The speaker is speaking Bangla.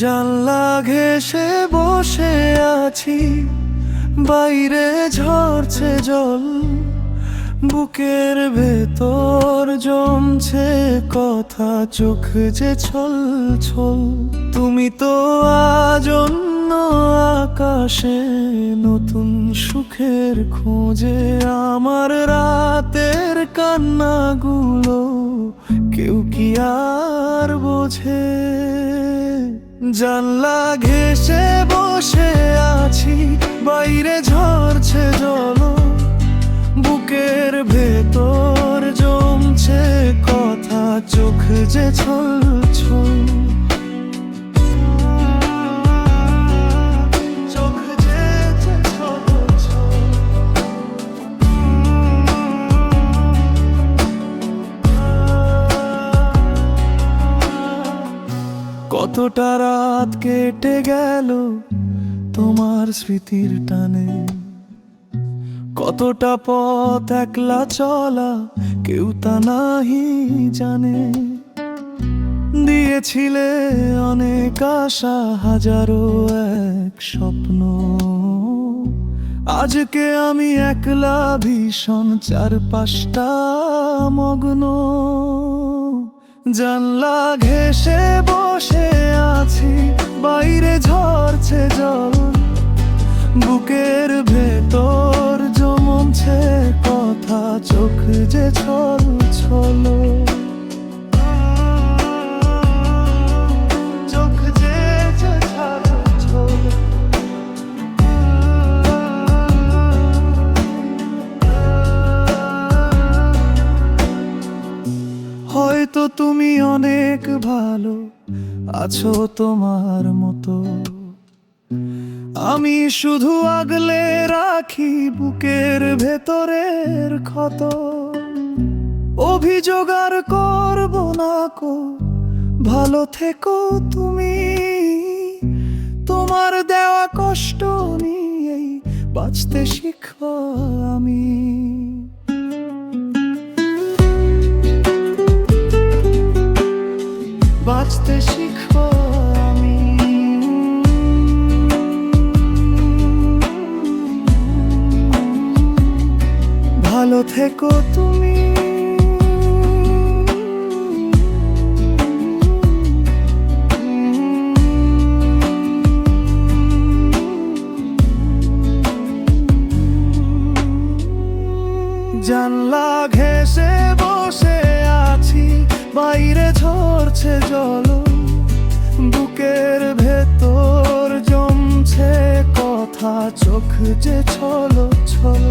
জানলা ঘেঁষে বসে আছি, বাইরে ঝরছে জল, বুকের ভেতর জমছে কথা, চোখ যে ছল ছল। তুমি তো আজ অন্য আকাশে, নতুন সুখের খোঁজে। আমার রাতের কান্নাগুলো কেউ কি আর বোঝে? জানলা ঘেঁষে বসে আছি, বাইরে ঝরছে জল, বুকের ভেতর জমছে কথা, চোখ যে ছল ছল। চোখ যে ছল ছল। কতটা রাত কেটে গেল তোমার স্মৃতির টানে, কতটা পথ একলা চলা কেউ তা নাহি জানে। দিয়েছিলে অনেক আশা, হাজারো এক স্বপ্ন, আজকে আমি একলা ভীষণ চারপাশটা মগ্ন। জানলা ঘেঁষে বসে আছি, বাইরে ঝরছে জল, বুকের ভেতর জমছে কথা, চোখ যে ছল ছল। চোখ যে ছল ছল। হয়তো তুমি অনেক ভালো আছো তোমার মতো, আমি শুধু আগলে রাখি বুকের ভেতরের ক্ষত। অভিযোগ আর করব না কো, ভালো থেকো তুমি। তোমার দেওয়া কষ্ট নিয়েই বাঁচতে শিখব আমি। বাঁচতে শিখব আমি। ভালো থেকো তুমি। জানলা ঘেঁষে বসে আছি, বাইরে ঝরছে জল, বুকের ভেতর জমছে কথা, চোখ যে ছল ছল।